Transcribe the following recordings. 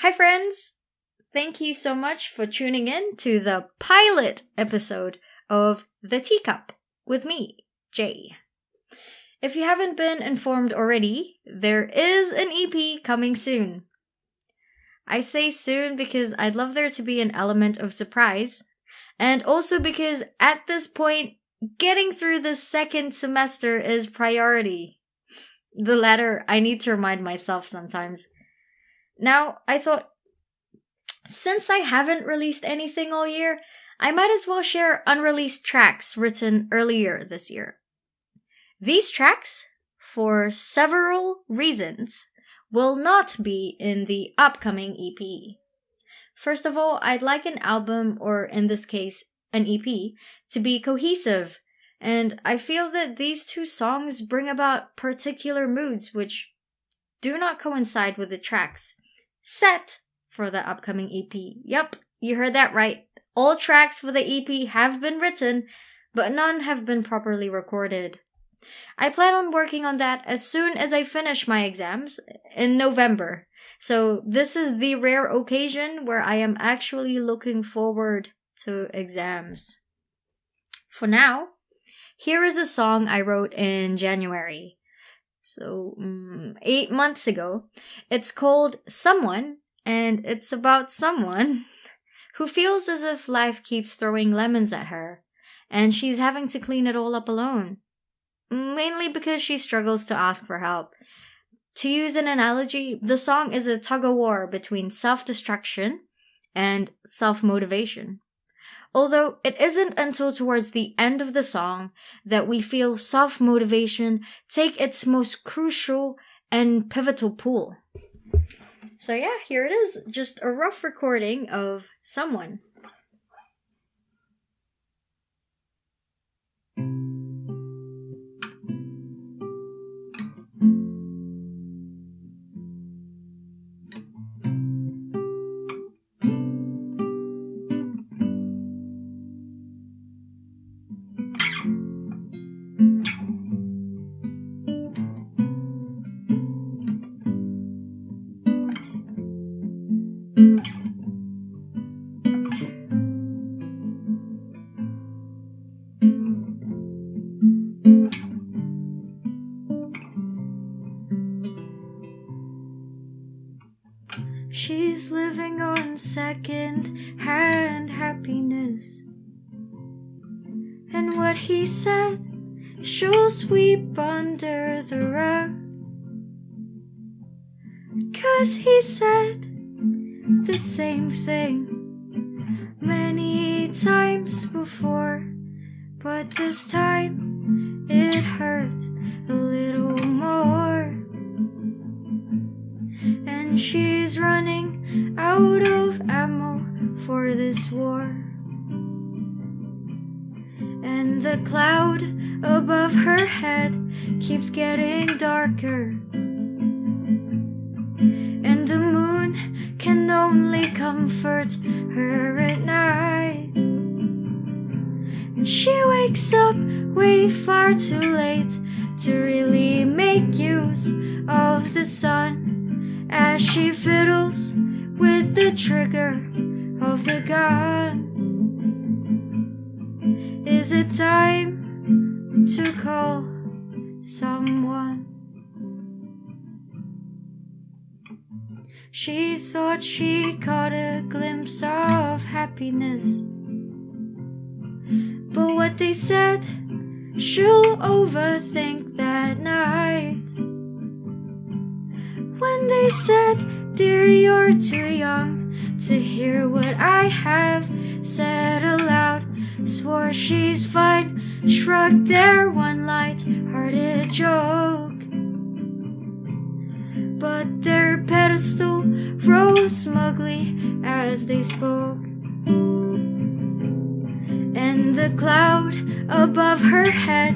Hi, friends! Thank you so much for tuning in to the pilot episode of The Teacup with me, Jay. If you haven't been informed already, there is an EP coming soon. I say soon because I'd love there to be an element of surprise, and also because at this point, getting through the second semester is priority. The latter, I need to remind myself sometimes. Now, I thought, since I haven't released anything all year, I might as well share unreleased tracks written earlier this year. These tracks, for several reasons, will not be in the upcoming EP. First of all, I'd like an album, or in this case, an EP, to be cohesive, and I feel that these two songs bring about particular moods which do not coincide with the tracks set for the upcoming EP. Yup, you heard that right. All tracks for the EP have been written, but none have been properly recorded. I plan on working on that as soon as I finish my exams in November. So this is the rare occasion where I am actually looking forward to exams. For now, here is a song I wrote in January. So, 8 months ago. It's called Someone, and it's about someone who feels as if life keeps throwing lemons at her, and she's having to clean it all up alone. Mainly because she struggles to ask for help. To use an analogy, the song is a tug-of-war between self-destruction and self-motivation. Although it isn't until towards the end of the song that we feel self-motivation take its most crucial and pivotal pull. So yeah, here it is, just a rough recording of Someone. She's living on second-hand happiness, and what he said she'll sweep under the rug, 'cause he said the same thing many times before, but this time it hurt a little more. And she's running out of ammo for this war. And the cloud above her head keeps getting darker, and the moon can only comfort her at night. And she wakes up way far too late to really make use of the sun, as she fiddles with the trigger of the gun. Is it time to call someone? She thought she caught a glimpse of happiness, but what they said she'll overthink that night. When they said, dear, you're too young to hear what I have said aloud, swore she's fine, shrugged their one light-hearted joke. But their pedestal rose smugly as they spoke, and the cloud above her head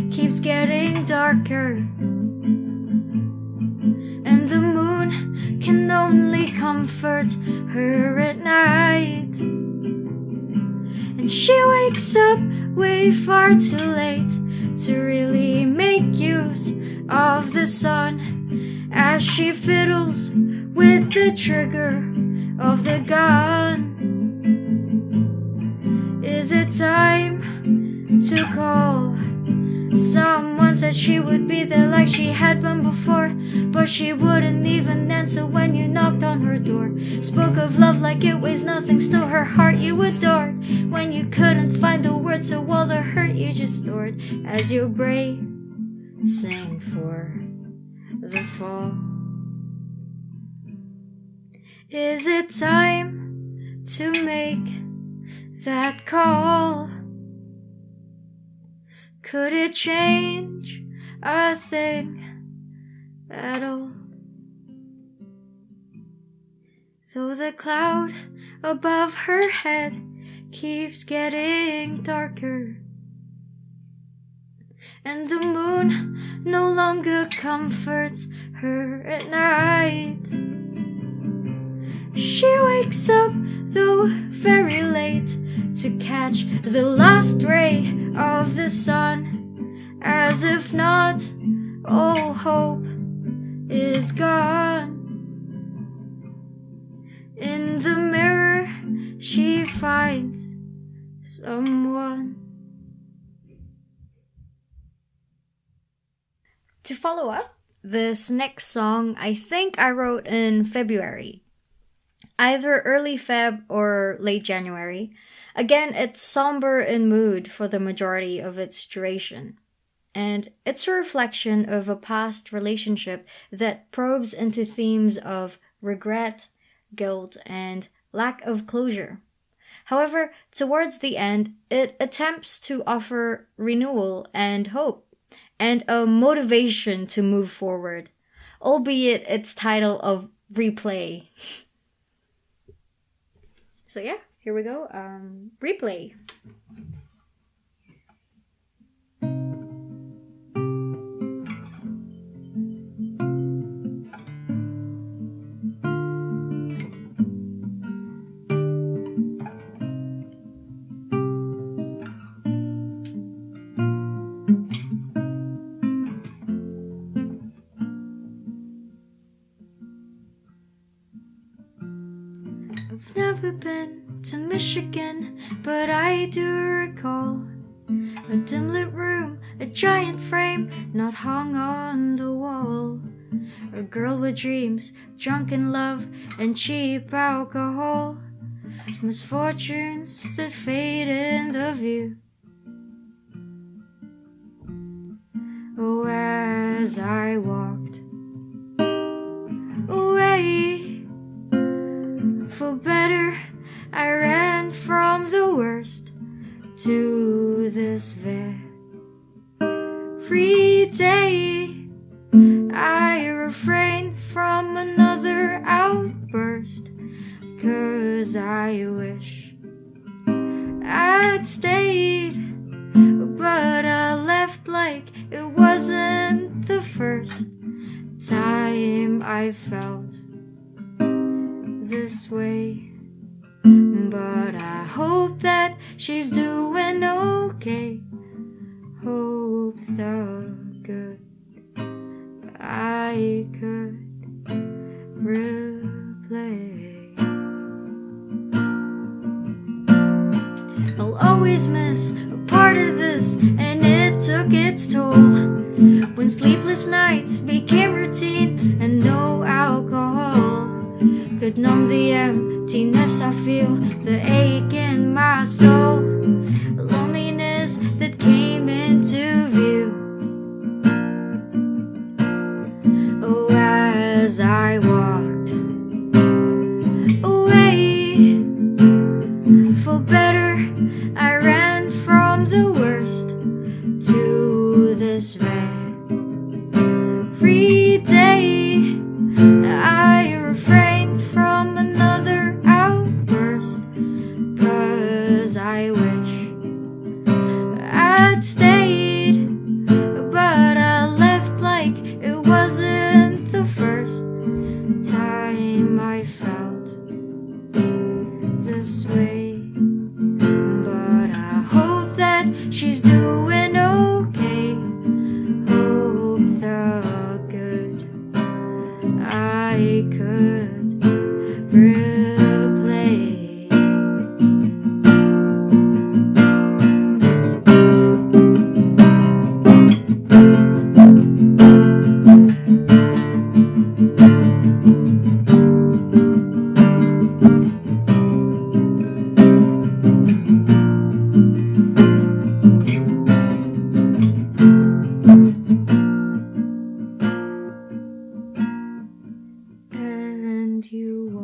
keeps getting darker, and the moon can only comfort her at night. And she wakes up way far too late to really make use of the sun, as she fiddles with the trigger of the gun. Is it time to call? Someone said she would be there like she had been before, but she wouldn't even answer when you knocked on her door. Spoke of love like it weighs nothing, still her heart you adored. When you couldn't find the words to all the hurt you just stored, as your bracing for the fall. Is it time to make that call? Could it change a thing at all? Though the cloud above her head keeps getting darker, and the moon no longer comforts her at night, she wakes up, though very late, to catch the last ray of the sun. As if not, all hope is gone. In the mirror she finds someone. To follow up, this next song I think I wrote in February. Either early Feb or late January. Again, it's somber in mood for the majority of its duration. And it's a reflection of a past relationship that probes into themes of regret, guilt, and lack of closure. However, towards the end, it attempts to offer renewal and hope, and a motivation to move forward, albeit its title of Replay. So yeah, here we go. Replay. I've never been to Michigan, but I do recall a dim lit room, a giant frame not hung on the wall, a girl with dreams, drunken love, and cheap alcohol, misfortunes that fade in the view. Oh, as I walked away for better, I ran from the worst to this very day. I refrained from another outburst, 'cause I wish I'd stayed, but I left like it wasn't the first time I felt this way. But I hope that she's doing okay. Hope the good I could replay. I'll always miss a part of this, and it took its toll when sleepless nights became routine and no alcohol could numb the emptiness I feel, the ache in my soul, the loneliness that came into view. Oh, as I walked away for better, I ran from the worst to this very day. I refrained from another outburst, 'cause I wish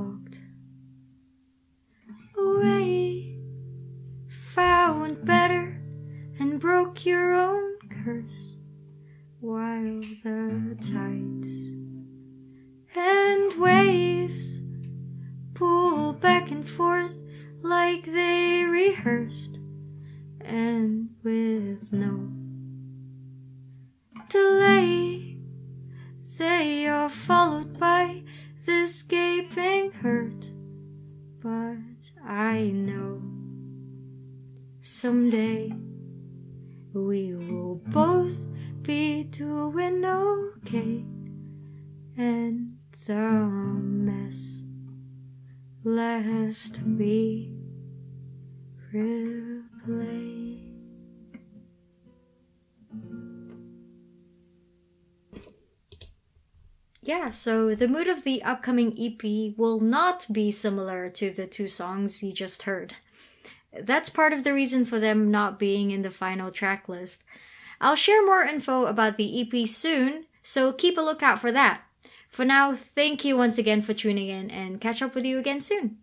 walked away, found better and broke your own curse, while the tides and waves pull back and forth like they rehearsed, and with no delay they are followed by this gaping hurt. But I know someday we will both be doing okay, and the mess last we replay. Yeah, so the mood of the upcoming EP will not be similar to the two songs you just heard. That's part of the reason for them not being in the final track list. I'll share more info about the EP soon, so keep a lookout for that. For now, thank you once again for tuning in, and catch up with you again soon.